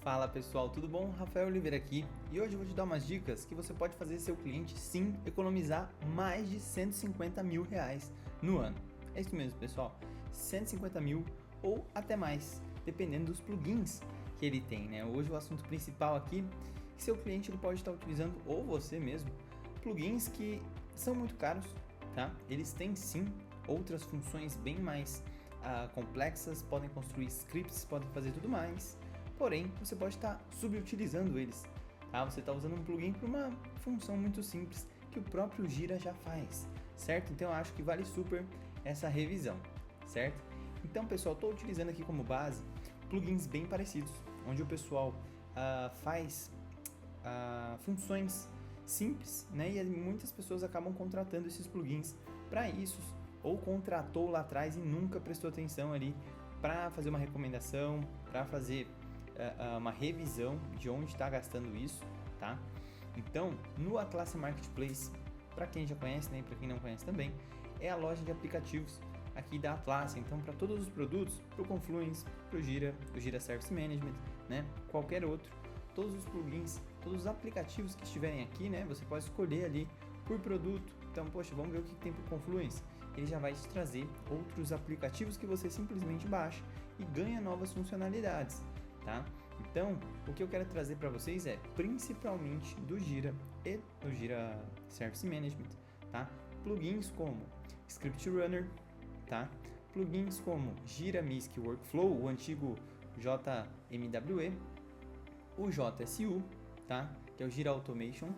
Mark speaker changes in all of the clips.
Speaker 1: Fala pessoal, tudo bom? Rafael Oliveira aqui e hoje eu vou te dar umas dicas que você pode fazer seu cliente sim economizar mais de 150 mil reais no ano. É isso mesmo pessoal, 150 mil ou até mais, dependendo dos plugins que ele tem, né? Hoje o assunto principal aqui é que seu cliente ele pode estar utilizando, ou você mesmo, plugins que são muito caros, tá? Eles têm sim outras funções bem mais complexas, podem construir scripts, podem fazer tudo mais. Porém, você pode estar subutilizando eles, tá? Você está usando um plugin para uma função muito simples que o próprio Gira já faz, certo? Então eu acho que vale super essa revisão, certo? Então pessoal, estou utilizando aqui como base plugins bem parecidos, onde o pessoal faz funções simples, né? E muitas pessoas acabam contratando esses plugins para isso, ou contratou lá atrás e nunca prestou atenção ali para fazer uma recomendação, para fazer uma revisão de onde está gastando isso, tá? Então, no Atlassian Marketplace, para quem já conhece, né, e para quem não conhece também, é a loja de aplicativos aqui da Atlassian. Então, para todos os produtos, para o Confluence, para o Gira Service Management, né, qualquer outro, todos os plugins, todos os aplicativos que estiverem aqui, né, você pode escolher ali por produto. Então, poxa, vamos ver o que tem para o Confluence. Ele já vai te trazer outros aplicativos que você simplesmente baixa e ganha novas funcionalidades. Tá? Então, o que eu quero trazer para vocês é principalmente do Gira e do Gira Service Management, tá? Plugins como Script Runner, tá? Plugins como Gira Misk Workflow, o antigo JMWE, o JSU, tá? Que é o Gira Automation,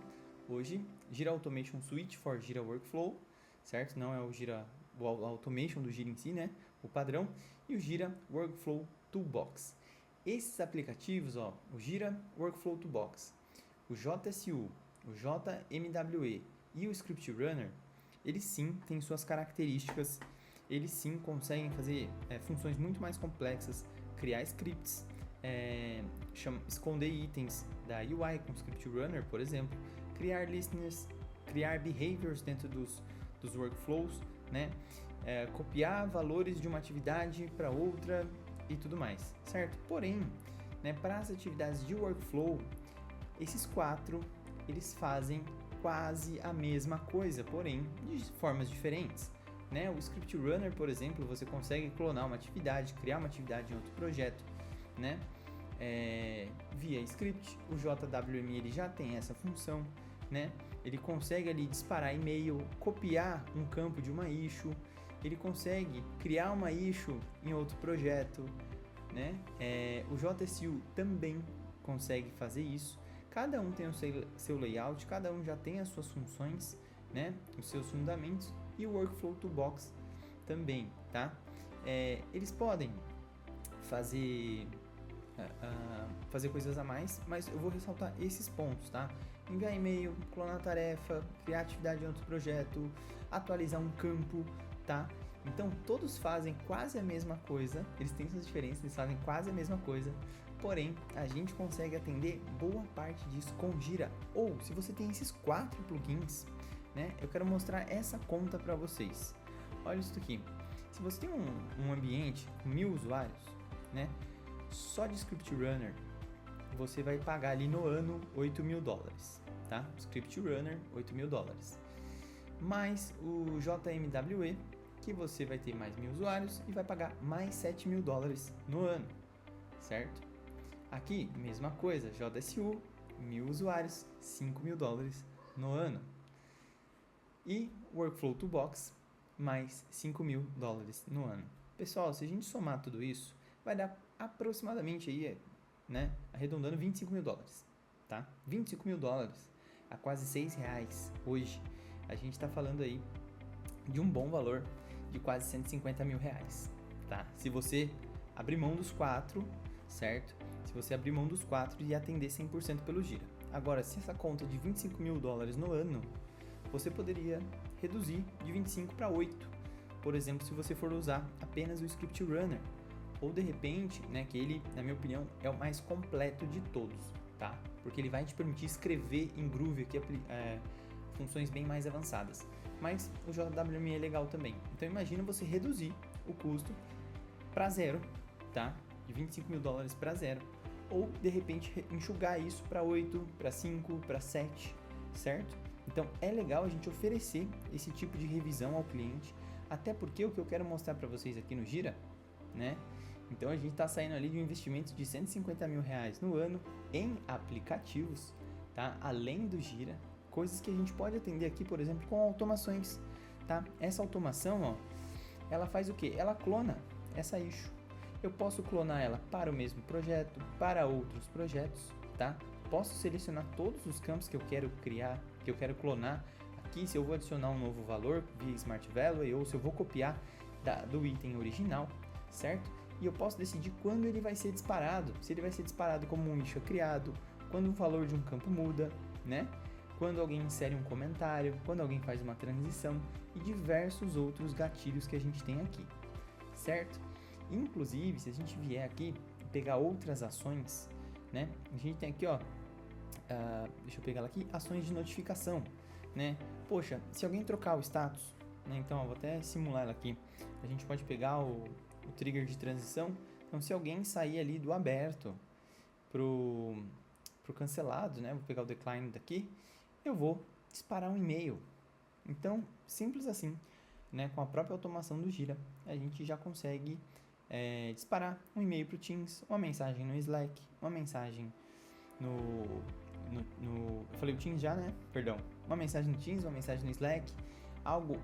Speaker 1: hoje Gira Automation Suite for Gira Workflow, certo? Não é o Automation do Gira em si, né? O padrão, e o Gira Workflow Toolbox. Esses aplicativos, ó, o Gira Workflow Toolbox, o JSU, o JMWE e o Script Runner, eles sim têm suas características, eles sim conseguem fazer funções muito mais complexas, criar scripts, esconder itens da UI com o Script Runner, por exemplo, criar listeners, criar behaviors dentro dos workflows, né? Copiar valores de uma atividade para outra e tudo mais, certo? Porém, né, para as atividades de workflow, esses quatro, eles fazem quase a mesma coisa, porém de formas diferentes, né? O Script Runner, por exemplo, você consegue clonar uma atividade, criar uma atividade em outro projeto, né? Via script. O JWM ele já tem essa função, né? Ele consegue ali disparar e-mail, copiar um campo de uma issue, ele consegue criar uma issue em outro projeto, né? O JSU também consegue fazer isso. Cada um tem o seu layout, cada um já tem as suas funções, né? Os seus fundamentos, e o Workflow Toolbox também, tá? Eles podem fazer coisas a mais, mas eu vou ressaltar esses pontos, tá? Enviar e-mail, clonar tarefa, criar atividade em outro projeto, atualizar um campo, tá? Então todos fazem quase a mesma coisa, eles têm suas diferenças, eles fazem quase a mesma coisa, porém a gente consegue atender boa parte disso com Gira. Ou se você tem esses 4 plugins, né? Eu quero mostrar essa conta para vocês. Olha isso aqui. Se você tem um ambiente com 1000 usuários, né? Só de Script Runner você vai pagar ali no ano $8.000, tá? Script Runner, $8.000. Mais o JMWE, que você vai ter mais 1000 usuários e vai pagar mais $7.000 no ano, certo? Aqui, mesma coisa, JSU, 1000 usuários, $5.000 no ano. E Workflow Toolbox, mais $5.000 no ano. Pessoal, se a gente somar tudo isso, vai dar aproximadamente aí, né, arredondando $25.000, tá? $25.000 a quase R$6 hoje. A gente está falando aí de um bom valor de quase 150 mil reais, tá? Se você abrir mão dos 4, certo? Se você abrir mão dos 4 e atender 100% pelo Gira. Agora, se essa conta de $25.000 no ano, você poderia reduzir de 25 para 8. Por exemplo, se você for usar apenas o Script Runner, ou de repente, né, que ele, na minha opinião, é o mais completo de todos, tá? Porque ele vai te permitir escrever em Groove aqui, funções bem mais avançadas. Mas o JWM é legal também. Então imagina você reduzir o custo para zero, tá? De $25.000 para zero, ou de repente enxugar isso para 8, para 5, para 7, certo? Então é legal a gente oferecer esse tipo de revisão ao cliente, até porque o que eu quero mostrar para vocês aqui no Gira, né? Então a gente está saindo ali de um investimento de R$150 mil no ano em aplicativos, tá? Além do Gira, coisas que a gente pode atender aqui, por exemplo, com automações, tá? Essa automação, ó, ela faz o quê? Ela clona essa issue. Eu posso clonar ela para o mesmo projeto, para outros projetos, tá? Posso selecionar todos os campos que eu quero criar, que eu quero clonar aqui, se eu vou adicionar um novo valor via Smart Value ou se eu vou copiar do item original, certo? E eu posso decidir quando ele vai ser disparado, se ele vai ser disparado como um issue criado, quando o valor de um campo muda, né? Quando alguém insere um comentário, quando alguém faz uma transição e diversos outros gatilhos que a gente tem aqui, certo? Inclusive, se a gente vier aqui pegar outras ações, né? A gente tem aqui, ó, deixa eu pegar ela aqui, ações de notificação, né? Poxa, se alguém trocar o status, né? Então, eu vou até simular ela aqui. A gente pode pegar o trigger de transição. Então, se alguém sair ali do aberto pro cancelado, né? Vou pegar o decline daqui, eu vou disparar um e-mail. Então, simples assim, né? Com a própria automação do Gira, a gente já consegue disparar um e-mail para o Teams, uma mensagem no Slack, uma mensagem eu falei o Teams já, né? Perdão. Uma mensagem no Teams, uma mensagem no Slack,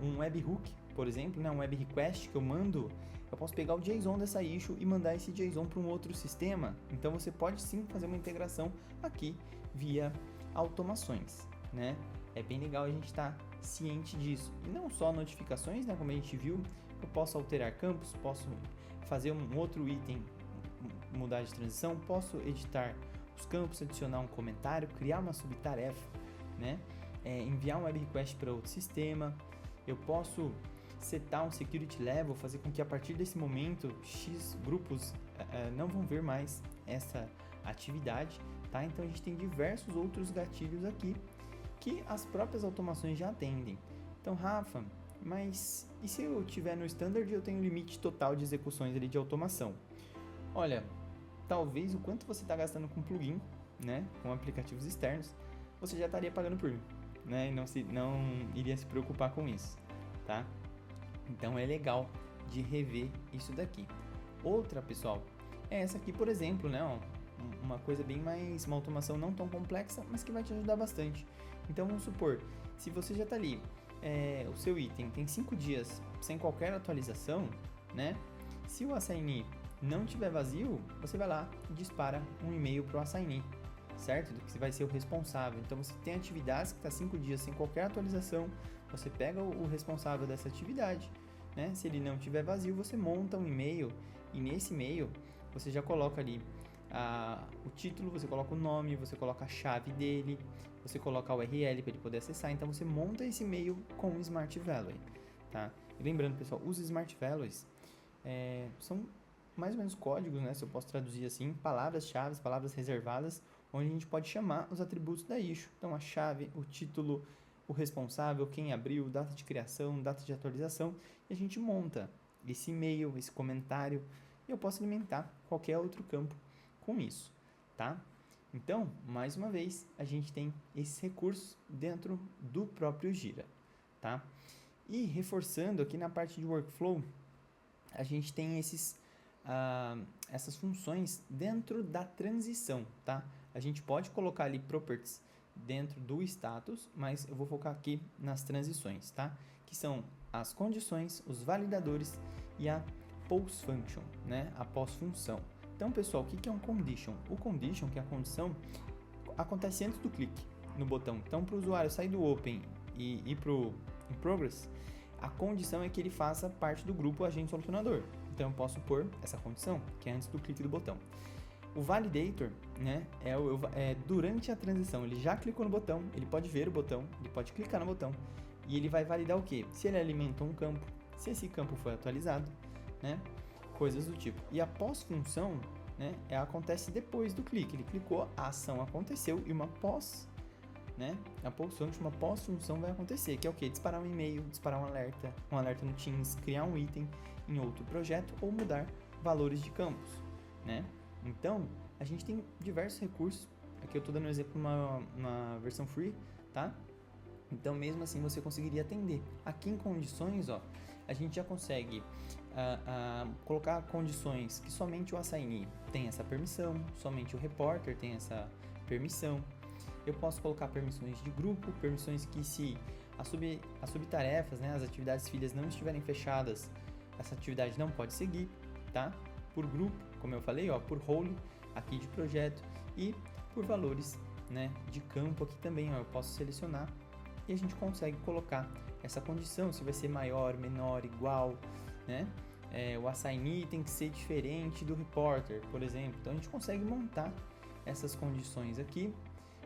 Speaker 1: um webhook, por exemplo, né? Um web request que eu mando, eu posso pegar o JSON dessa issue e mandar esse JSON para um outro sistema. Então, você pode sim fazer uma integração aqui via automações, né? É bem legal a gente estar ciente disso. E não só notificações, né? Como a gente viu, eu posso alterar campos, posso fazer um outro item, mudar de transição, posso editar os campos, adicionar um comentário, criar uma subtarefa, né? Enviar um web request para outro sistema. Eu posso setar um security level, fazer com que a partir desse momento X grupos não vão ver mais essa atividade, tá? Então a gente tem diversos outros gatilhos aqui que as próprias automações já atendem. Então, Rafa, mas e se eu tiver no standard e eu tenho um limite total de execuções ali de automação? Olha, talvez o quanto você está gastando com plugin, né, com aplicativos externos, você já estaria pagando por, né, e não iria se preocupar com isso, tá? Então é legal de rever isso daqui. Outra, pessoal, é essa aqui, por exemplo, né, ó, uma coisa bem mais, uma automação não tão complexa, mas que vai te ajudar bastante. Então vamos supor, se você já está ali, o seu item tem 5 dias sem qualquer atualização, né? Se o assignee não tiver vazio, você vai lá e dispara um e-mail para o assignee, certo? Do que vai ser o responsável. Então você tem atividades que está 5 dias sem qualquer atualização, você pega o responsável dessa atividade, né? Se ele não tiver vazio, você monta um e-mail e nesse e-mail você já coloca ali o título, você coloca o nome, você coloca a chave dele, você coloca a URL para ele poder acessar. Então você monta esse e-mail com o Smart Value, tá? E lembrando, pessoal, os Smart Values são mais ou menos códigos, né? Se eu posso traduzir assim, palavras-chave, palavras reservadas, onde a gente pode chamar os atributos da issue. Então a chave, o título, o responsável, quem abriu, data de criação, data de atualização, e a gente monta esse e-mail, esse comentário, e eu posso alimentar qualquer outro campo com isso, tá? Então, mais uma vez, a gente tem esses recursos dentro do próprio Gira, tá? E reforçando aqui na parte de workflow, a gente tem essas funções dentro da transição, tá? A gente pode colocar ali properties dentro do status, mas eu vou focar aqui nas transições, tá? Que são as condições, os validadores e a post function, né? A pós-função. Então, pessoal, o que é um condition? O condition, que é a condição, acontece antes do clique no botão. Então, para o usuário sair do open e ir para o in progress, a condição é que ele faça parte do grupo agente solucionador. Então, eu posso pôr essa condição, que é antes do clique do botão. O validator, né, é durante a transição. Ele já clicou no botão, ele pode ver o botão, ele pode clicar no botão e ele vai validar o quê? Se ele alimentou um campo, se esse campo foi atualizado, né? Coisas do tipo. E a pós-função, né, acontece depois do clique. Ele clicou, a ação aconteceu e uma pós-função vai acontecer, que é o quê? Disparar um e-mail, disparar um alerta no Teams, criar um item em outro projeto ou mudar valores de campos, né? Então, a gente tem diversos recursos. Aqui eu estou dando um exemplo uma versão free, tá? Então, mesmo assim, você conseguiria atender. Aqui em condições, ó, a gente já consegue colocar condições que somente o assign tem essa permissão, somente o reporter tem essa permissão. Eu posso colocar permissões de grupo, permissões que se as subtarefas, né, as atividades filhas não estiverem fechadas, essa atividade não pode seguir, tá? Por grupo, como eu falei, ó, por role aqui de projeto e por valores, né, de campo aqui também, ó, eu posso selecionar e a gente consegue colocar essa condição, se vai ser maior, menor, igual, né? O assignee tem que ser diferente do reporter, por exemplo. Então a gente consegue montar essas condições aqui,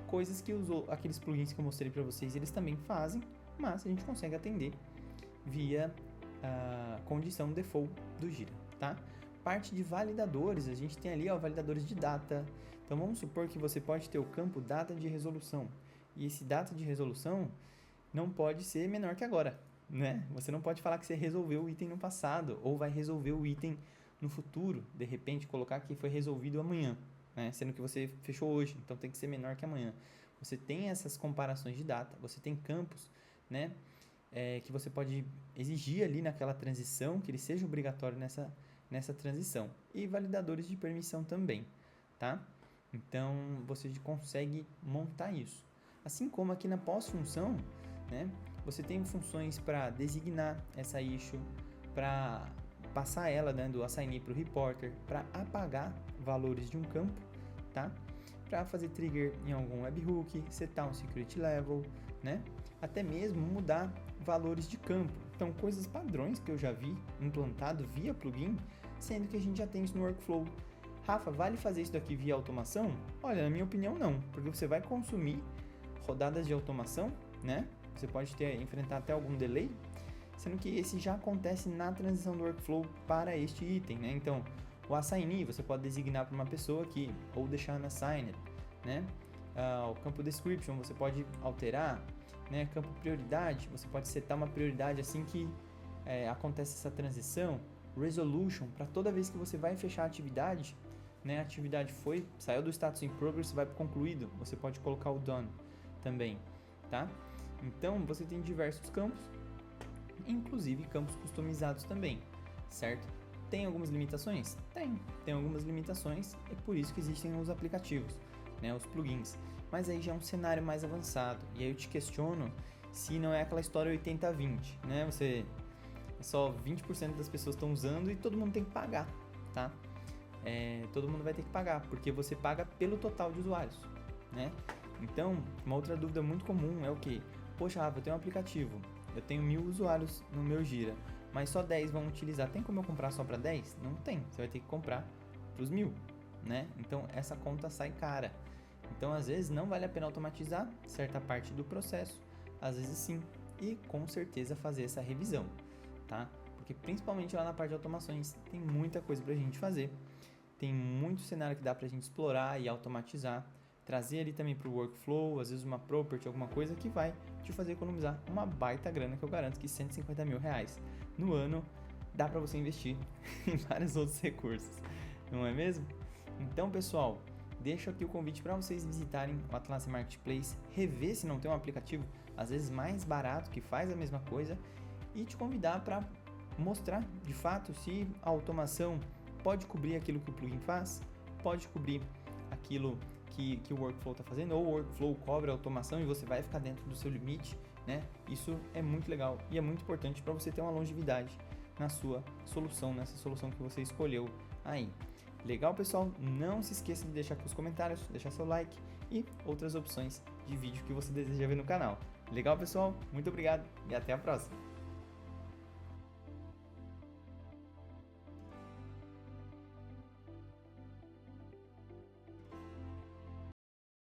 Speaker 1: coisas que aqueles plugins que eu mostrei para vocês, eles também fazem, mas a gente consegue atender via a condição default do Jira, tá? Parte de validadores, a gente tem ali, ó, validadores de data. Então vamos supor que você pode ter o campo data de resolução, e esse data de resolução não pode ser menor que agora, né? Você não pode falar que você resolveu o item no passado ou vai resolver o item no futuro, de repente colocar que foi resolvido amanhã, né? Sendo que você fechou hoje, então tem que ser menor que amanhã. Você tem essas comparações de data, você tem campos, né? Que você pode exigir ali naquela transição, que ele seja obrigatório nessa transição. E validadores de permissão também, tá? Então, você consegue montar isso. Assim como aqui na pós-função, né? Você tem funções para designar essa issue, para passar ela, né, do assignee para o reporter, para apagar valores de um campo, tá? Para fazer trigger em algum webhook, setar um security level, né? Até mesmo mudar valores de campo. Então, coisas padrões que eu já vi implantado via plugin, sendo que a gente já tem isso no workflow. Rafa, vale fazer isso daqui via automação? Olha, na minha opinião não, porque você vai consumir rodadas de automação, né? Você pode enfrentar até algum delay, sendo que esse já acontece na transição do workflow para este item, né? Então, o assignee você pode designar para uma pessoa aqui, ou deixar na assigned, né? O campo description você pode alterar, né? Campo prioridade, você pode setar uma prioridade assim que acontece essa transição. Resolution, para toda vez que você vai fechar a atividade, né? A atividade saiu do status in progress, vai para o concluído, você pode colocar o done também, tá? Então, você tem diversos campos, inclusive campos customizados também, certo? Tem algumas limitações? Tem algumas limitações, é por isso que existem os aplicativos, né, os plugins. Mas aí já é um cenário mais avançado, e aí eu te questiono se não é aquela história 80-20, né? Só 20% das pessoas estão usando e todo mundo tem que pagar, tá? Todo mundo vai ter que pagar, porque você paga pelo total de usuários, né? Então, uma outra dúvida muito comum é o que? Poxa, Rafa, eu tenho um aplicativo, eu tenho 1000 usuários no meu Jira, mas só 10 vão utilizar. Tem como eu comprar só para 10? Não tem, você vai ter que comprar para os 1000, né? Então, essa conta sai cara. Então, às vezes, não vale a pena automatizar certa parte do processo, às vezes sim, e com certeza fazer essa revisão, tá? Porque principalmente lá na parte de automações, tem muita coisa para a gente fazer, tem muito cenário que dá para a gente explorar e automatizar, trazer ali também para o workflow, às vezes uma property, alguma coisa que vai te fazer economizar uma baita grana, que eu garanto que 150 mil reais no ano dá para você investir em vários outros recursos, não é mesmo? Então, pessoal, deixo aqui o convite para vocês visitarem o Atlassian Marketplace, rever se não tem um aplicativo, às vezes mais barato, que faz a mesma coisa, e te convidar para mostrar de fato se a automação pode cobrir aquilo que o plugin faz, pode cobrir aquilo que o workflow está fazendo, ou o workflow cobre a automação e você vai ficar dentro do seu limite, né? Isso é muito legal e é muito importante para você ter uma longevidade na sua solução, nessa solução que você escolheu aí. Legal, pessoal? Não se esqueça de deixar aqui os comentários, deixar seu like e outras opções de vídeo que você deseja ver no canal. Legal, pessoal? Muito obrigado e até a próxima!